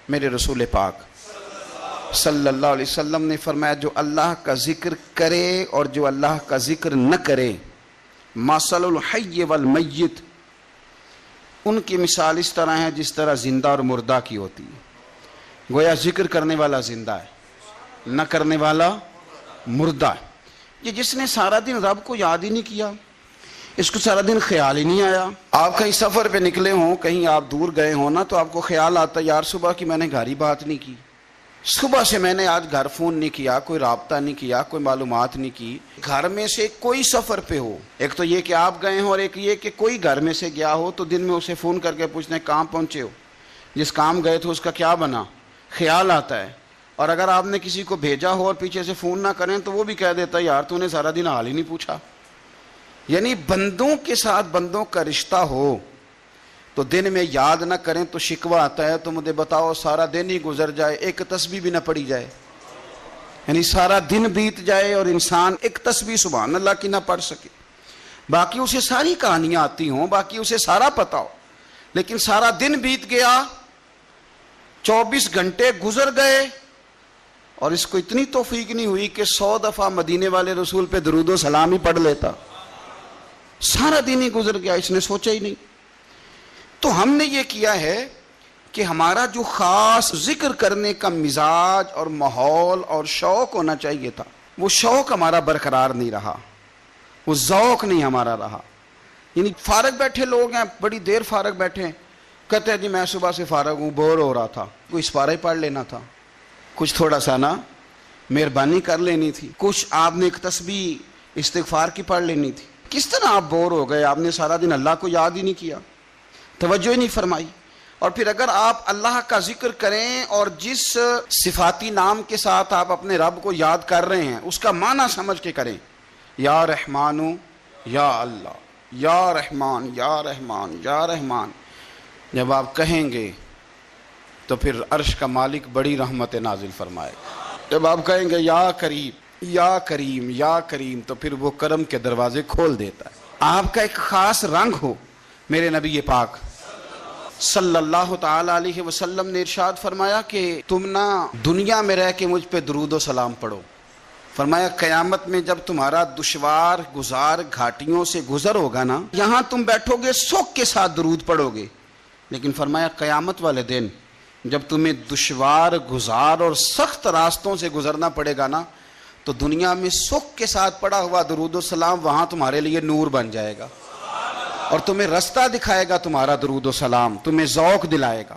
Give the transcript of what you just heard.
میرے رسول پاک صلی اللہ علیہ وسلم نے فرمایا جو اللہ کا ذکر کرے اور جو اللہ کا ذکر نہ کرے، مثل الحی والمیت، ان کی مثال اس طرح ہے جس طرح زندہ اور مردہ کی ہوتی ہے۔ گویا ذکر کرنے والا زندہ ہے، نہ کرنے والا مردہ ہے۔ یہ جس نے سارا دن رب کو یاد ہی نہیں کیا، اس کو سارا دن خیال ہی نہیں آیا۔ آپ کہیں سفر پہ نکلے ہوں، کہیں آپ دور گئے ہوں نا، تو آپ کو خیال آتا ہے یار صبح کی میں نے گھر ہی بات نہیں کی، صبح سے میں نے آج گھر فون نہیں کیا، کوئی رابطہ نہیں کیا، کوئی معلومات نہیں کی۔ گھر میں سے کوئی سفر پہ ہو، ایک تو یہ کہ آپ گئے ہوں اور ایک یہ کہ کوئی گھر میں سے گیا ہو، تو دن میں اسے فون کر کے پوچھنا ہے کہاں پہنچے ہو، جس کام گئے تھے اس کا کیا بنا، خیال آتا ہے۔ اور اگر آپ نے کسی کو بھیجا ہو اور پیچھے سے فون نہ کریں تو وہ بھی کہہ دیتا ہے یار تو نے سارا دن حال ہی نہیں پوچھا۔ یعنی بندوں کے ساتھ بندوں کا رشتہ ہو تو دن میں یاد نہ کریں تو شکوہ آتا ہے، تو مجھے بتاؤ سارا دن ہی گزر جائے ایک تسبیح بھی نہ پڑھی جائے، یعنی سارا دن بیت جائے اور انسان ایک تسبیح سبحان اللہ کی نہ پڑھ سکے، باقی اسے ساری کہانیاں آتی ہوں، باقی اسے سارا پتا ہو، لیکن سارا دن بیت گیا، 24 گھنٹے گزر گئے اور اس کو اتنی توفیق نہیں ہوئی کہ 100 دفعہ مدینے والے رسول پہ درود و سلام ہی پڑھ لیتا، سارا دن ہی گزر گیا، اس نے سوچا ہی نہیں۔ تو ہم نے یہ کیا ہے کہ ہمارا جو خاص ذکر کرنے کا مزاج اور ماحول اور شوق ہونا چاہیے تھا، وہ شوق ہمارا برقرار نہیں رہا، وہ ذوق نہیں ہمارا رہا۔ یعنی فارغ بیٹھے لوگ ہیں، بڑی دیر فارغ بیٹھے ہیں، کہتے ہیں جی میں صبح سے فارغ ہوں، بور ہو رہا تھا، کوئی اسپارہ ہی پڑھ لینا تھا، کچھ تھوڑا سا نا مہربانی کر لینی تھی، کچھ آپ نے ایک تسبیح استغفار کی پڑھ لینی تھی۔ کس طرح آپ بور ہو گئے؟ آپ نے سارا دن اللہ کو یاد ہی نہیں کیا، توجہ ہی نہیں فرمائی۔ اور پھر اگر آپ اللہ کا ذکر کریں اور جس صفاتی نام کے ساتھ آپ اپنے رب کو یاد کر رہے ہیں اس کا معنی سمجھ کے کریں، یا رحمانو یا اللہ، یا رحمان یا رحمان یا رحمان، جب آپ کہیں گے تو پھر عرش کا مالک بڑی رحمت نازل فرمائے گا۔ جب آپ کہیں گے یا کریم یا کریم یا کریم تو پھر وہ کرم کے دروازے کھول دیتا ہے۔ آپ کا ایک خاص رنگ ہو۔ میرے نبی پاک صلی اللہ تعالی علیہ وسلم نے ارشاد فرمایا کہ تم نہ دنیا میں رہ کے مجھ پہ درود و سلام پڑھو، فرمایا قیامت میں جب تمہارا دشوار گزار گھاٹیوں سے گزر ہوگا نا، یہاں تم بیٹھو گے سوگ کے ساتھ درود پڑھو گے، لیکن فرمایا قیامت والے دن جب تمہیں دشوار گزار اور سخت راستوں سے گزرنا پڑے گا نا، تو دنیا میں سکھ کے ساتھ پڑا ہوا درود و سلام وہاں تمہارے لیے نور بن جائے گا، اور تمہیں رستہ دکھائے گا تمہارا درود و سلام، تمہیں ذوق دلائے گا۔